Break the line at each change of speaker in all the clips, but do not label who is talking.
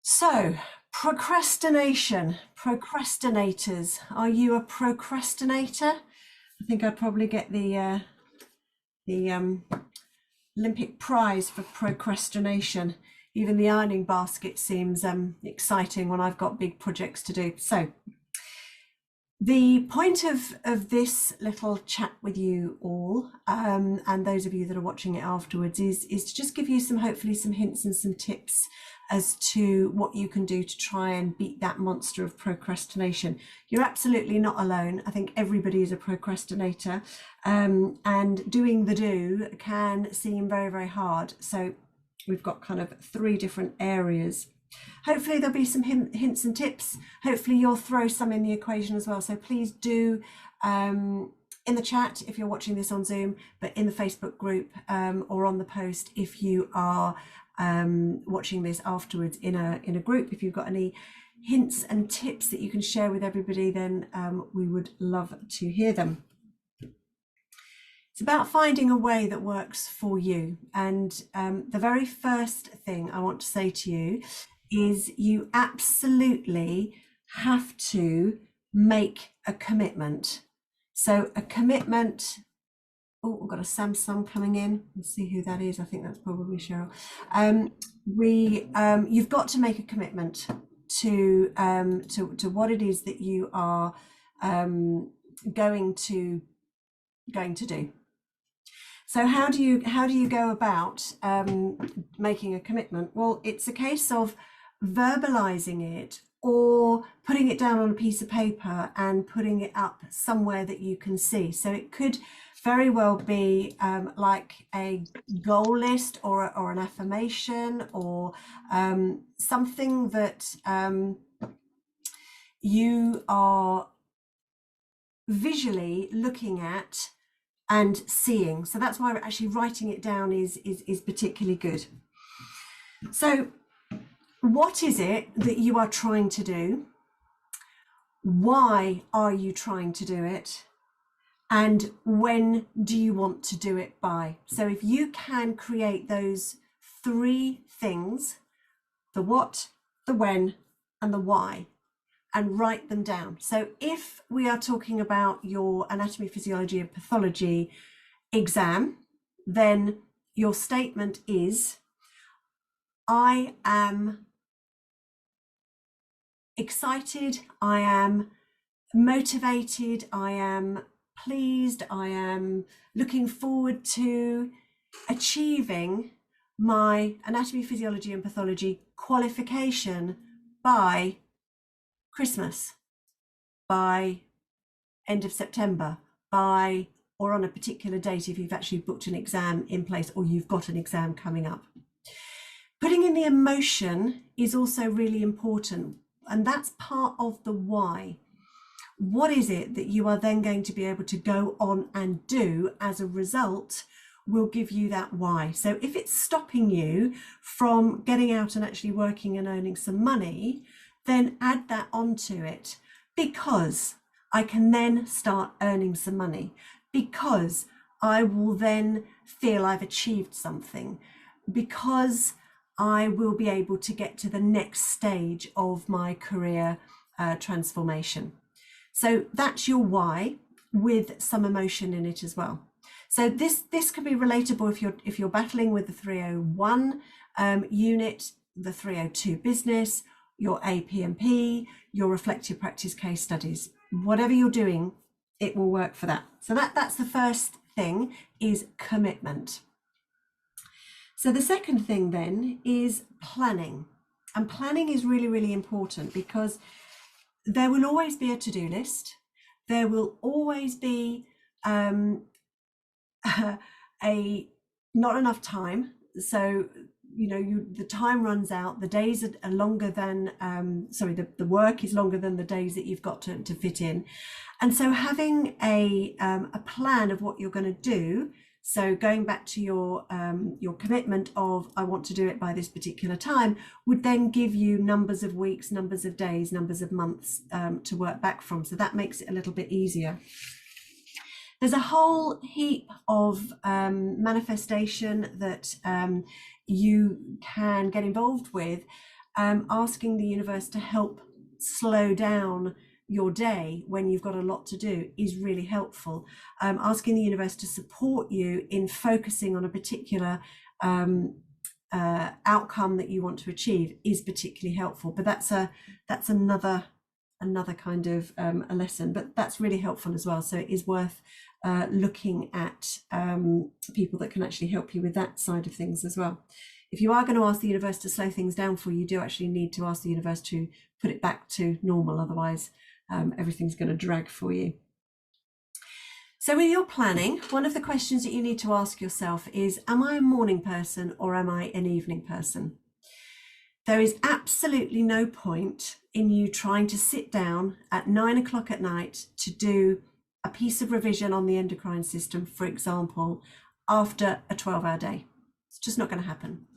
So, procrastination, procrastinators. Are you a procrastinator? I think I'd probably get the Olympic prize for procrastination. Even the ironing basket seems exciting when I've got big projects to do. So, the point of this little chat with you all, and those of you that are watching it afterwards, is to just give you hopefully some hints and some tips as to what you can do to try and beat that monster of procrastination. You're absolutely not alone. I think everybody is a procrastinator, and doing the do can seem very, very hard. So we've got kind of three different areas. Hopefully there'll be some hints and tips. Hopefully you'll throw some in the equation as well. So please do, in the chat if you're watching this on Zoom, but in the Facebook group, or on the post if you are watching this afterwards in a group. If you've got any hints and tips that you can share with everybody, then we would love to hear them. It's about finding a way that works for you. And the very first thing I want to say to you is you absolutely have to make a commitment. So a commitment. Oh, we've got a Samsung coming in. Let's see who that is. I think that's probably Cheryl. You've got to make a commitment to what it is that you are going to do. So how do you go about making a commitment? Well, it's a case of verbalizing it or putting it down on a piece of paper and putting it up somewhere that you can see. So it could very well be like a goal list or an affirmation, or something that you are visually looking at and seeing. So that's why actually writing it down is particularly good. So what is it that you are trying to do? Why are you trying to do it? And when do you want to do it by? So if you can create those three things, the what, the when, and the why, and write them down. So if we are talking about your anatomy, physiology, and pathology exam, then your statement is, I am excited, I am motivated, I am pleased, I am looking forward to achieving my anatomy, physiology, and pathology qualification by Christmas, by end of September, by, or on a particular date if you've actually booked an exam in place or you've got an exam coming up. Putting in the emotion is also really important, and that's part of the why. What is it that you are then going to be able to go on and do as a result will give you that why. So if it's stopping you from getting out and actually working and earning some money, then add that onto it, because I can then start earning some money, because I will then feel I've achieved something, because I will be able to get to the next stage of my career transformation. So that's your why, with some emotion in it as well. So this can be relatable if you're battling with the 301 unit, the 302 business, your APMP, your reflective practice case studies. Whatever you're doing, it will work for that. So that's the first thing, is commitment. So the second thing then is planning. And planning is really, really important, because there will always be a to-do list. There will always be not enough time. So, the time runs out, the days are longer than, the work is longer than the days that you've got to fit in. And so having a plan of what you're going to do, so going back to your commitment of, I want to do it by this particular time, would then give you numbers of weeks, numbers of days, numbers of months to work back from. So that makes it a little bit easier. There's a whole heap of manifestation that you can get involved with, asking the universe to help slow down your day when you've got a lot to do is really helpful. Asking the universe to support you in focusing on a particular outcome that you want to achieve is particularly helpful. But that's another kind of a lesson, but that's really helpful as well. So it is worth looking at people that can actually help you with that side of things as well. If you are going to ask the universe to slow things down for you, you do actually need to ask the universe to put it back to normal. Otherwise, everything's going to drag for you. So when you're planning, one of the questions that you need to ask yourself is, am I a morning person or am I an evening person? There is absolutely no point in you trying to sit down at 9 o'clock at night to do a piece of revision on the endocrine system, for example, after a 12-hour day. It's just not going to happen.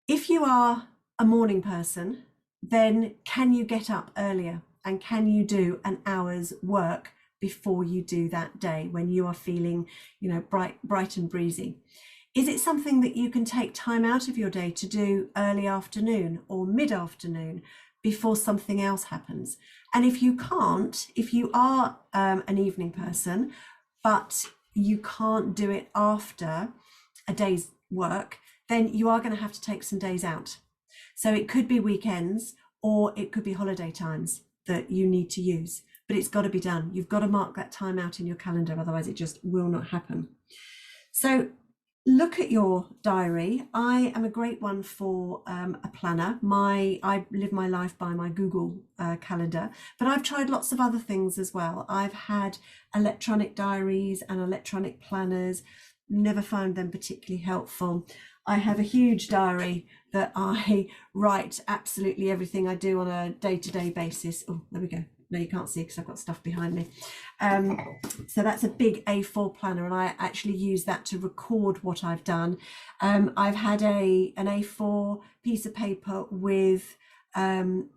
If you are a morning person, then can you get up earlier and can you do an hour's work before you do that day when you are feeling, bright and breezy? Is it something that you can take time out of your day to do early afternoon or mid-afternoon before something else happens? And if you can't, if you are an evening person, but you can't do it after a day's work, then you are going to have to take some days out. So it could be weekends or it could be holiday times that you need to use, but it's got to be done. You've got to mark that time out in your calendar, otherwise it just will not happen. So look at your diary. I am a great one for a planner. I live my life by my Google calendar, but I've tried lots of other things as well. I've had electronic diaries and electronic planners, never found them particularly helpful. I have a huge diary that I write absolutely everything I do on a day-to-day basis. Oh, there we go. No, you can't see because I've got stuff behind me. So that's a big A4 planner, and I actually use that to record what I've done. I've had an A4 piece of paper with 7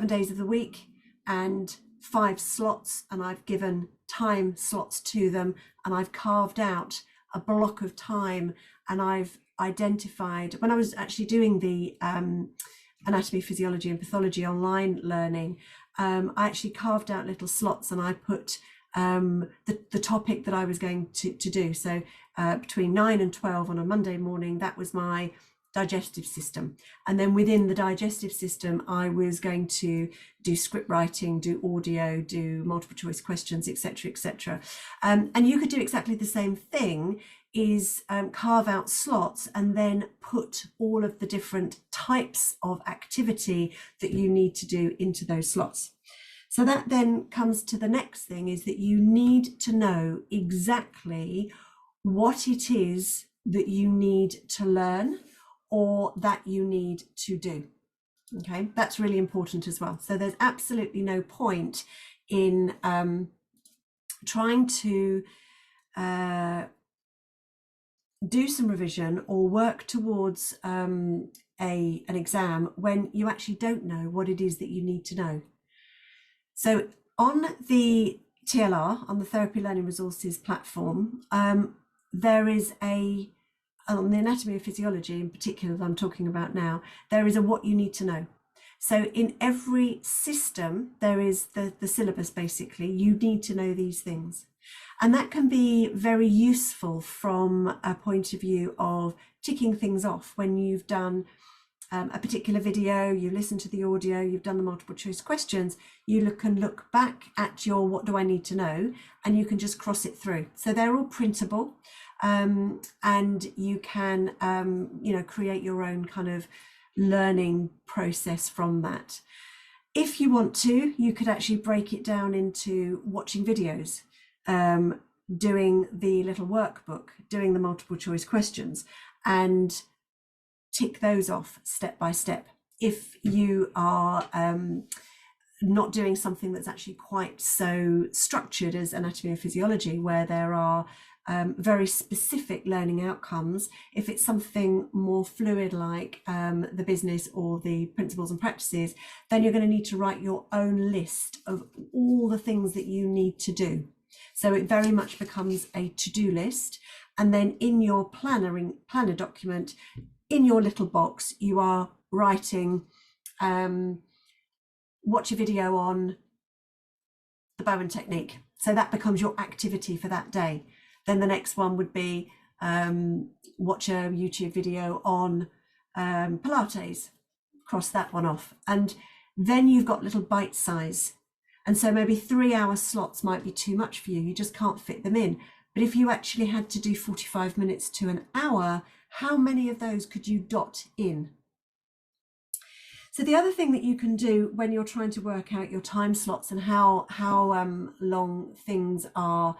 days of the week and 5 slots, and I've given time slots to them, and I've carved out a block of time, and I've identified, when I was actually doing the anatomy, physiology and pathology online learning, I actually carved out little slots and I put the topic that I was going to do. So between 9 and 12 on a Monday morning, that was my digestive system. And then within the digestive system, I was going to do script writing, do audio, do multiple choice questions, etc., etc. And you could do exactly the same thing, is carve out slots and then put all of the different types of activity that you need to do into those slots. So that then comes to the next thing, is that you need to know exactly what it is that you need to learn or that you need to do. Okay, that's really important as well. So there's absolutely no point in trying to do some revision or work towards an exam when you actually don't know what it is that you need to know. So on the TLR, on the Therapy Learning Resources platform, there is on the anatomy and physiology in particular that I'm talking about now, there is a what you need to know. So in every system, there is the syllabus, basically. You need to know these things. And that can be very useful from a point of view of ticking things off. When you've done a particular video, you listen to the audio, you've done the multiple choice questions, you can look back at your what do I need to know, and you can just cross it through. So they're all printable, and you can create your own kind of learning process from that. If you want to, you could actually break it down into watching videos, doing the little workbook, doing the multiple choice questions, and tick those off step by step. If you are not doing something that's actually quite so structured as anatomy and physiology, where there are very specific learning outcomes, if it's something more fluid like the business or the principles and practices, then you're going to need to write your own list of all the things that you need to do. So it very much becomes a to-do list, and then in your planner document, in your little box, you are writing, watch a video on the Bowen technique. So that becomes your activity for that day. Then the next one would be watch a YouTube video on Pilates, cross that one off. And then you've got little bite size. And so maybe 3-hour slots might be too much for you. You just can't fit them in. But if you actually had to do 45 minutes to an hour, how many of those could you dot in? So the other thing that you can do when you're trying to work out your time slots and how long things are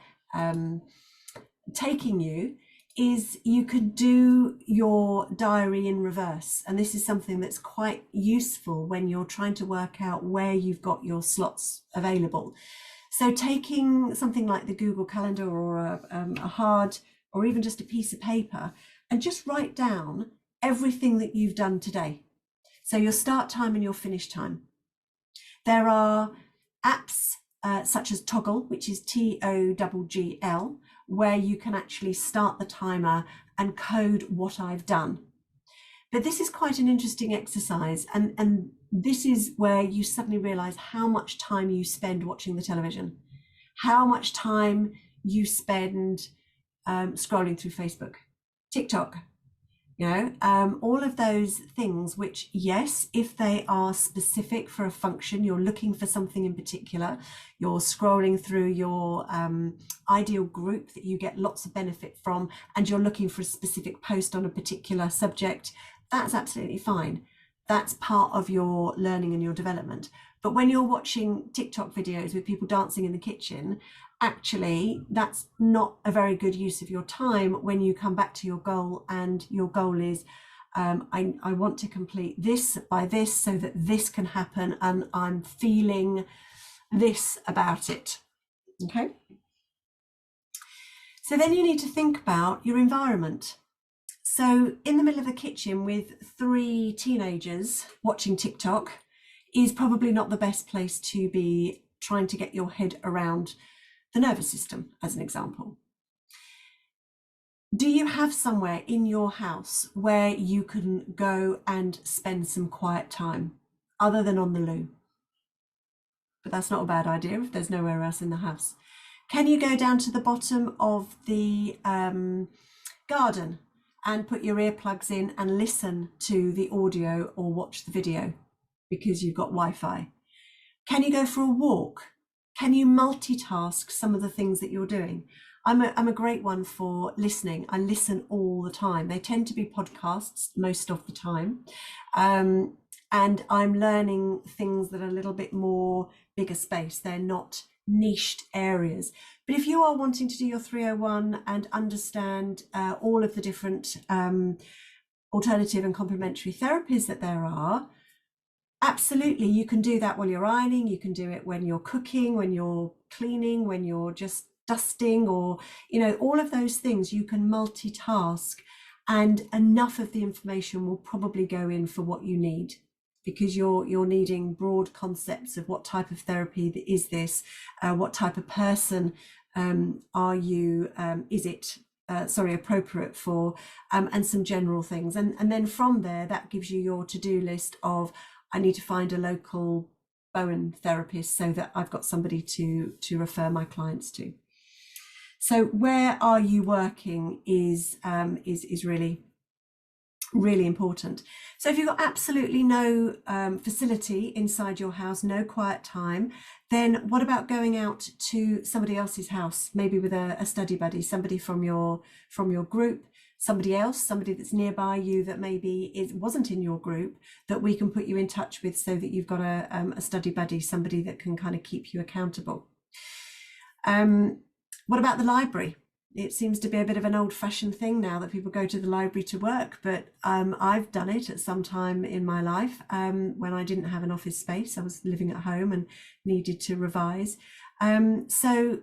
taking you is you could do your diary in reverse. And this is something that's quite useful when you're trying to work out where you've got your slots available. So taking something like the Google Calendar or a hard, or even just a piece of paper, and just write down everything that you've done today. So your start time and your finish time. There are apps such as Toggle, which is TOGGL, where you can actually start the timer and code what I've done. But this is quite an interesting exercise, and this is where you suddenly realize how much time you spend watching the television, how much time you spend scrolling through Facebook, TikTok, you know, all of those things which, yes, if they are specific for a function, you're looking for something in particular, you're scrolling through your ideal group that you get lots of benefit from, and you're looking for a specific post on a particular subject, that's absolutely fine. That's part of your learning and your development. But when you're watching TikTok videos with people dancing in the kitchen, actually, that's not a very good use of your time when you come back to your goal, and your goal is, I want to complete this by this so that this can happen, and I'm feeling this about it. Okay. So then you need to think about your environment. So in the middle of the kitchen with 3 teenagers watching TikTok is probably not the best place to be trying to get your head around the nervous system, as an example. Do you have somewhere in your house where you can go and spend some quiet time other than on the loo? But that's not a bad idea if there's nowhere else in the house. Can you go down to the bottom of the garden and put your earplugs in and listen to the audio or watch the video because you've got Wi-Fi? Can you go for a walk? Can you multitask some of the things that you're doing? I'm a great one for listening. I listen all the time. They tend to be podcasts most of the time. And I'm learning things that are a little bit more bigger space. They're not niched areas. But if you are wanting to do your 301 and understand all of the different alternative and complementary therapies that there are, absolutely, you can do that while you're ironing, you can do it when you're cooking, when you're cleaning, when you're just dusting, or, you know, all of those things you can multitask, and enough of the information will probably go in for what you need, because you're needing broad concepts of what type of therapy is this, what type of person are you, is it appropriate for, and some general things, and then from there that gives you your to-do list of, I need to find a local Bowen therapist so that I've got somebody to refer my clients to. So where are you working is really, really important. So if you've got absolutely no facility inside your house, no quiet time, then what about going out to somebody else's house, maybe with a study buddy, somebody from your group, somebody else, somebody that's nearby you that maybe wasn't in your group, that we can put you in touch with so that you've got a study buddy, somebody that can kind of keep you accountable. What about the library? It seems to be a bit of an old-fashioned thing now that people go to the library to work, but I've done it at some time in my life when I didn't have an office space. I was living at home and needed to revise. So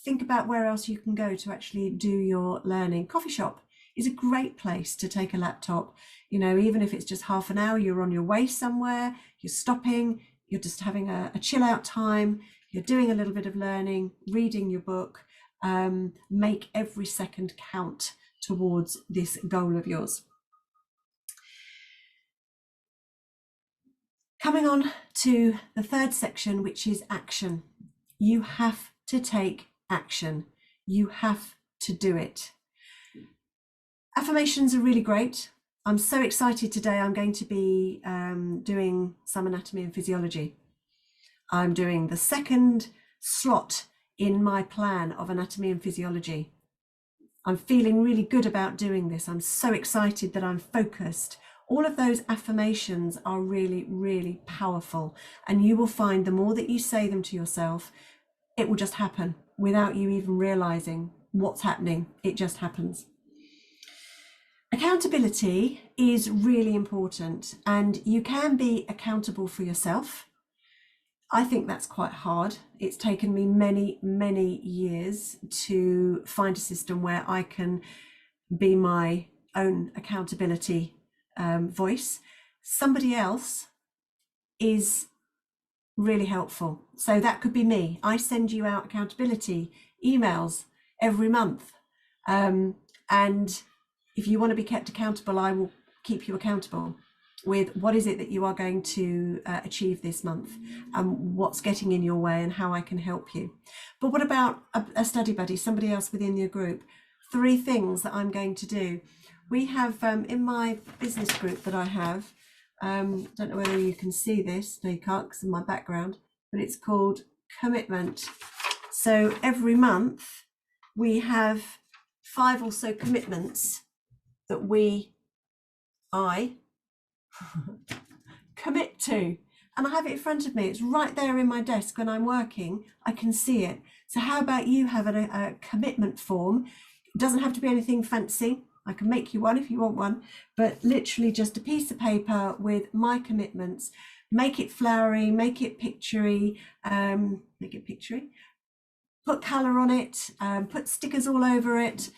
think about where else you can go to actually do your learning. Coffee shop is a great place to take a laptop. You know, even if it's just half an hour, you're on your way somewhere, you're stopping, you're just having a chill out time, you're doing a little bit of learning, reading your book. Make every second count towards this goal of yours. Coming on to the third section, which is action. You have to take action. You have to do it. Affirmations are really great. I'm so excited today. I'm going to be doing some anatomy and physiology. I'm doing the second slot in my plan of anatomy and physiology. I'm feeling really good about doing this. I'm so excited that I'm focused. All of those affirmations are really, really powerful. And you will find the more that you say them to yourself, it will just happen without you even realizing what's happening. It just happens. Accountability is really important, and you can be accountable for yourself. I think that's quite hard. It's taken me many, many years to find a system where I can be my own accountability voice. Somebody else is really helpful. So that could be me. I send you out accountability emails every month. And if you want to be kept accountable, I will keep you accountable with what is it that you are going to achieve this month and what's getting in your way and how I can help you. But what about a study buddy, somebody else within your group? 3 things that I'm going to do. We have in my business group that I have, don't know whether you can see this, no you can't because of my background, but it's called commitment. So every month we have 5 or so commitments that I commit to, and I have it in front of me. It's right there in my desk when I'm working. I can see it. So how about you have a commitment form? It doesn't have to be anything fancy. I can make you one if you want one, but literally just a piece of paper with my commitments. Make it flowery, make it picturey, put colour on it, put stickers all over it.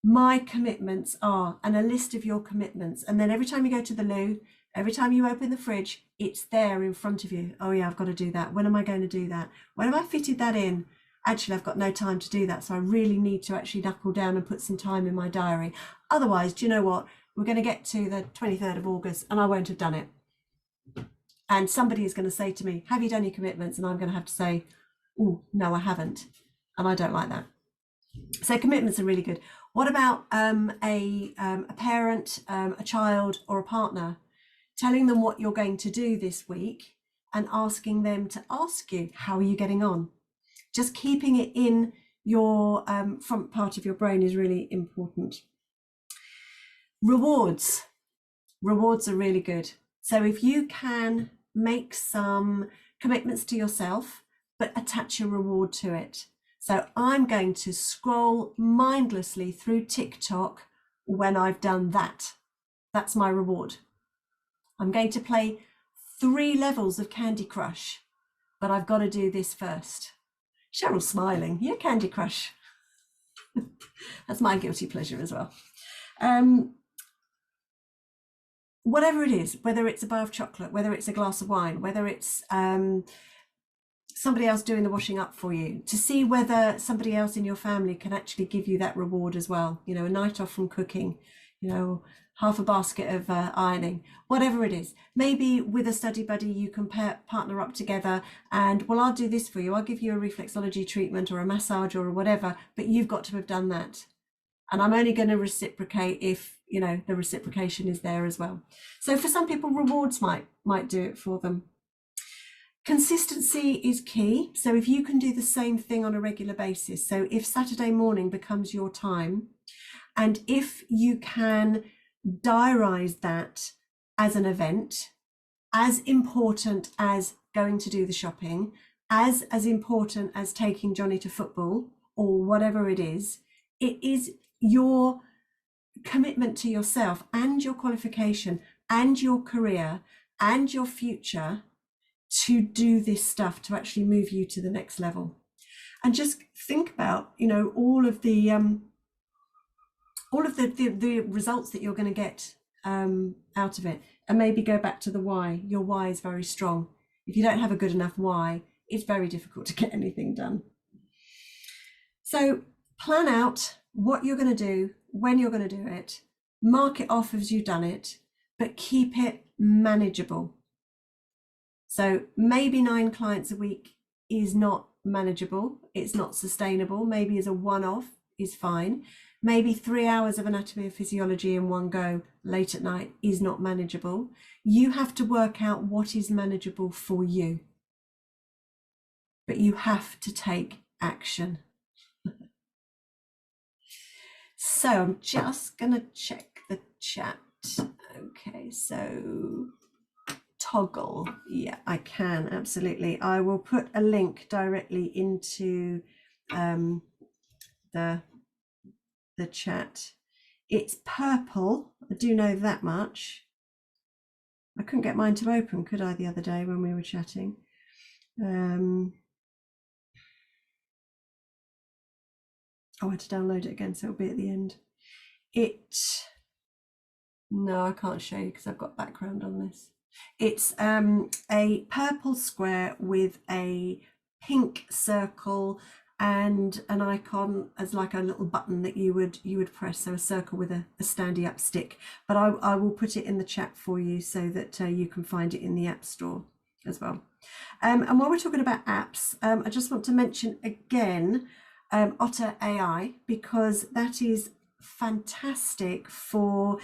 My commitments are, and a list of your commitments. And then every time you go to the loo, every time you open the fridge, it's there in front of you. Oh yeah, I've got to do that. When am I going to do that? When have I fitted that in? Actually, I've got no time to do that. So I really need to actually knuckle down and put some time in my diary. Otherwise, do you know what? We're going to get to the 23rd of August and I won't have done it. And somebody is going to say to me, have you done your commitments? And I'm going to have to say, oh, no, I haven't. And I don't like that. So commitments are really good. What about a parent, a child or a partner? Telling them what you're going to do this week and asking them to ask you, how are you getting on? Just keeping it in your front part of your brain is really important. Rewards are really good. So if you can make some commitments to yourself, but attach a reward to it. So I'm going to scroll mindlessly through TikTok when I've done that. That's my reward. I'm going to play 3 levels of Candy Crush, but I've got to do this first. Cheryl's smiling. Yeah, Candy Crush. That's my guilty pleasure as well. Whatever it is, whether it's a bar of chocolate, whether it's a glass of wine, whether it's somebody else doing the washing up for you, to see whether somebody else in your family can actually give you that reward as well. You know, a night off from cooking, you know, half a basket of ironing, whatever it is. Maybe with a study buddy, you can partner up together and, well, I'll do this for you. I'll give you a reflexology treatment or a massage or whatever, but you've got to have done that. And I'm only going to reciprocate if, you know, the reciprocation is there as well. So for some people, rewards might do it for them. Consistency is key. So if you can do the same thing on a regular basis, so if Saturday morning becomes your time, and if you can diarize that as an event, as important as going to do the shopping, as important as taking Johnny to football or whatever it is your commitment to yourself and your qualification and your career and your future to do this stuff to actually move you to the next level. And just think about, you know, all of the results that you're going to get out of it, and maybe go back to the why. Your why is very strong. If you don't have a good enough why, it's very difficult to get anything done. So plan out what you're going to do, when you're going to do it, mark it off as you've done it, but keep it manageable. So maybe 9 clients a week is not manageable, it's not sustainable. Maybe as a one-off is fine. Maybe 3 hours of anatomy and physiology in one go late at night is not manageable. You have to work out what is manageable for you, but you have to take action. So I'm just going to check the chat. Okay, so toggle. Yeah, I can, absolutely. I will put a link directly into the chat. It's purple, I do know that much. I couldn't get mine to open, could I, the other day when we were chatting? Oh, I had to download it again, so it'll be at the end. No, I can't show you because I've got background on this. It's a purple square with a pink circle and an icon as like a little button that you would press, so a circle with a standy up stick. But I will put it in the chat for you so that you can find it in the App Store as well. And while we're talking about apps, I just want to mention again Otter AI, because that is fantastic for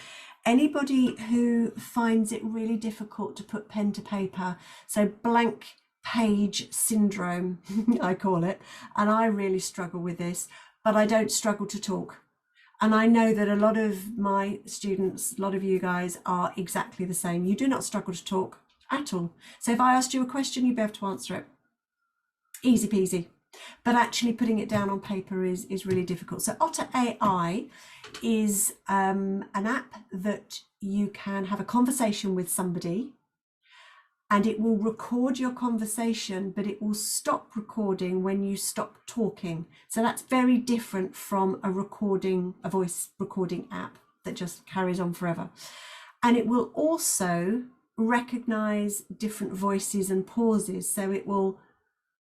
anybody who finds it really difficult to put pen to paper. So blank page syndrome, I call it, and I really struggle with this, but I don't struggle to talk. And I know that a lot of my students, a lot of you guys are exactly the same. You do not struggle to talk at all. So if I asked you a question, you'd be able to answer it. Easy peasy. But actually putting it down on paper is really difficult. So Otter AI is an app that you can have a conversation with somebody, and it will record your conversation, but it will stop recording when you stop talking. So that's very different from a voice recording app that just carries on forever. And it will also recognize different voices and pauses. So it will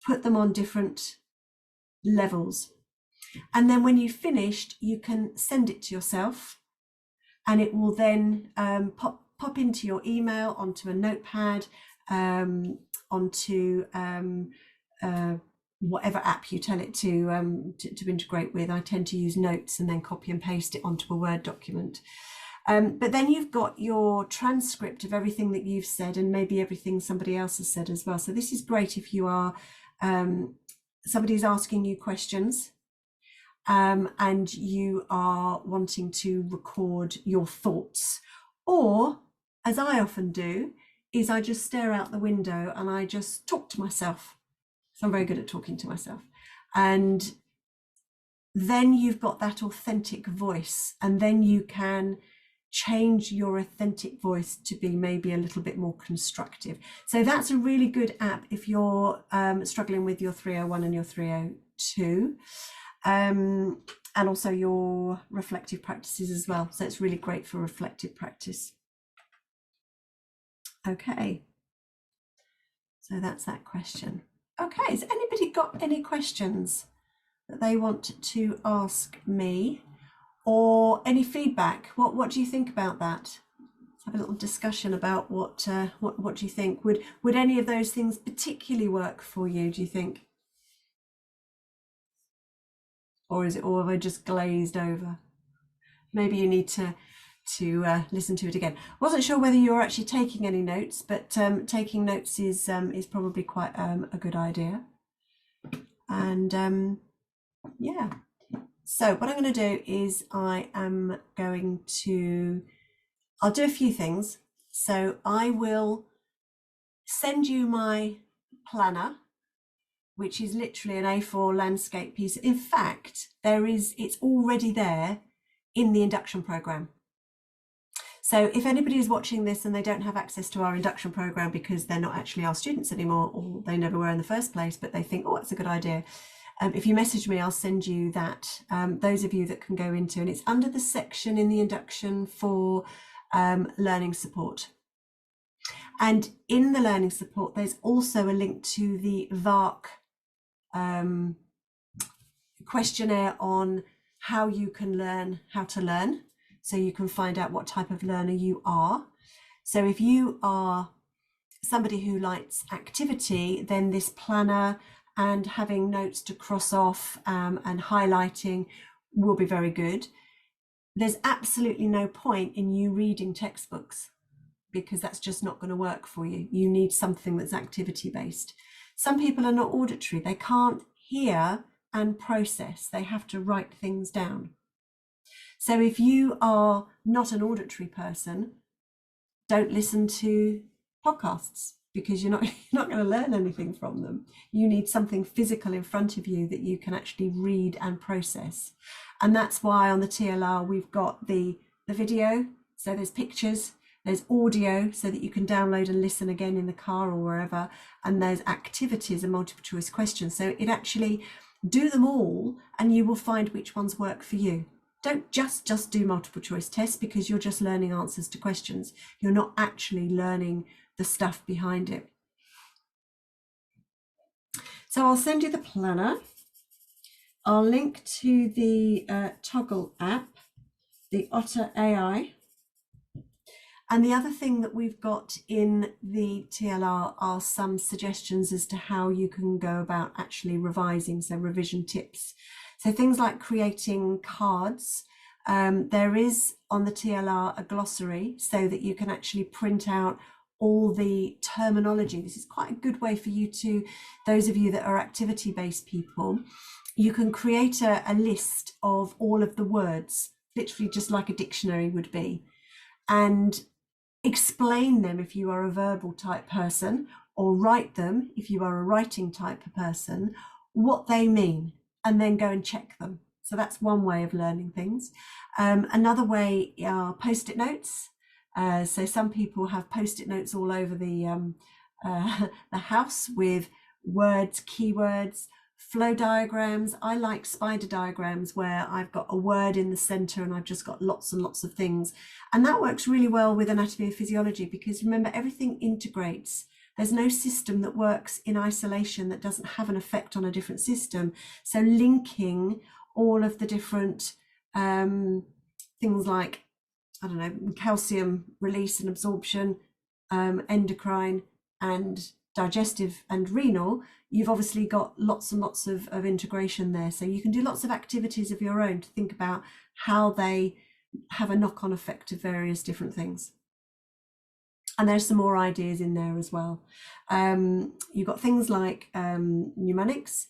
put them on different levels. And then when you've finished, you can send it to yourself, and it will then pop into your email, onto a notepad, onto whatever app you tell it to integrate with. I tend to use Notes and then copy and paste it onto a Word document. But then you've got your transcript of everything that you've said, and maybe everything somebody else has said as well. So this is great if you are somebody's asking you questions and you are wanting to record your thoughts, or as I often do, is I just stare out the window and I just talk to myself. So I'm very good at talking to myself. And then you've got that authentic voice, and then you can change your authentic voice to be maybe a little bit more constructive. So that's a really good app if you're struggling with your 301 and your 302, and also your reflective practices as well. So it's really great for reflective practice. Okay, so that's that question. Okay, has anybody got any questions that they want to ask me, or any feedback? What do you think about that? Let's have a little discussion about what do you think? Would any of those things particularly work for you, do you think? Or is it all have I just glazed over? Maybe you need to listen to it again. Wasn't sure whether you're actually taking any notes, but taking notes is probably quite a good idea. And yeah. So what I'm going to do is I'll do a few things. So I will send you my planner, which is literally an A4 landscape piece. In fact, it's already there in the induction program. So if anybody is watching this and they don't have access to our induction program because they're not actually our students anymore, or they never were in the first place, but they think, oh, that's a good idea. If you message me, I'll send you that. Those of you that can go into, and it's under the section in the induction for learning support. And in the learning support, there's also a link to the VARC questionnaire on how you can learn how to learn. So you can find out what type of learner you are. So if you are somebody who likes activity, then this planner and having notes to cross off and highlighting will be very good. There's absolutely no point in you reading textbooks, because that's just not going to work for you. You need something that's activity based. Some people are not auditory. They can't hear and process. They have to write things down. So if you are not an auditory person, don't listen to podcasts, because you're not going to learn anything from them. You need something physical in front of you that you can actually read and process. And that's why on the TLR we've got the video, so there's pictures, there's audio so that you can download and listen again in the car or wherever, and there's activities and multiple choice questions. So it actually do them all and you will find which ones work for you. Don't just do multiple choice tests, because you're just learning answers to questions. You're not actually learning the stuff behind it. So I'll send you the planner. I'll link to the Toggle app, the Otter AI. And the other thing that we've got in the TLR are some suggestions as to how you can go about actually revising, so revision tips. So things like creating cards. There is on the TLR a glossary so that you can actually print out all the terminology. This is quite a good way for you to, those of you that are activity-based people, you can create a list of all of the words, literally just like a dictionary would be, and explain them if you are a verbal type person, or write them if you are a writing type of person, what they mean, and then go and check them. So that's one way of learning things. Another way are post-it notes. So some people have post-it notes all over the house with words, keywords, flow diagrams. I like spider diagrams where I've got a word in the center and I've just got lots and lots of things. And that works really well with anatomy and physiology, because remember, everything integrates. There's no system that works in isolation that doesn't have an effect on a different system. So linking all of the different things like, I don't know, calcium release and absorption, endocrine and digestive and renal, you've obviously got lots and lots of integration there. So you can do lots of activities of your own to think about how they have a knock-on effect of various different things. And there's some more ideas in there as well. You've got things like mnemonics,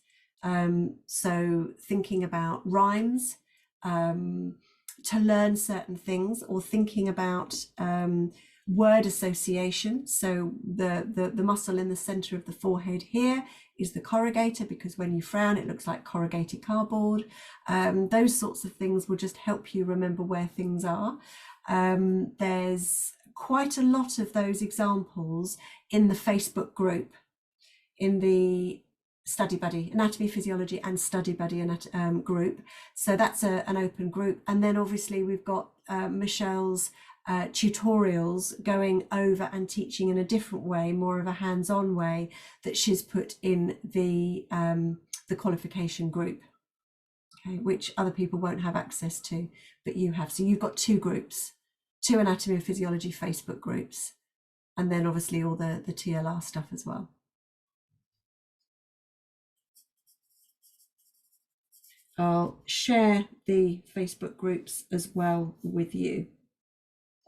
so thinking about rhymes, to learn certain things, or thinking about word association. So the muscle in the center of the forehead here is the corrugator, because when you frown it looks like corrugated cardboard. Those sorts of things will just help you remember where things are. There's quite a lot of those examples in the Facebook group, in the Study Buddy, Anatomy, Physiology and Study Buddy group. So that's an open group. And then obviously we've got Michelle's tutorials going over and teaching in a different way, more of a hands-on way, that she's put in the qualification group, okay, which other people won't have access to, but you have. So you've got two groups, two Anatomy and Physiology Facebook groups, and then obviously all the TLR stuff as well. I'll share the Facebook groups as well with you.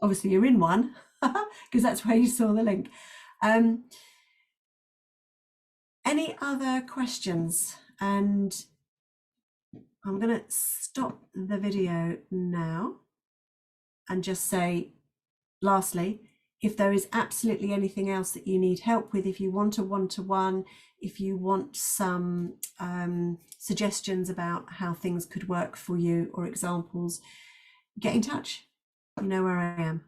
Obviously you're in one because that's where you saw the link. Any other questions? And I'm going to stop the video now and just say, lastly, if there is absolutely anything else that you need help with, if you want a one-to-one, if you want some suggestions about how things could work for you or examples, get in touch. You know where I am.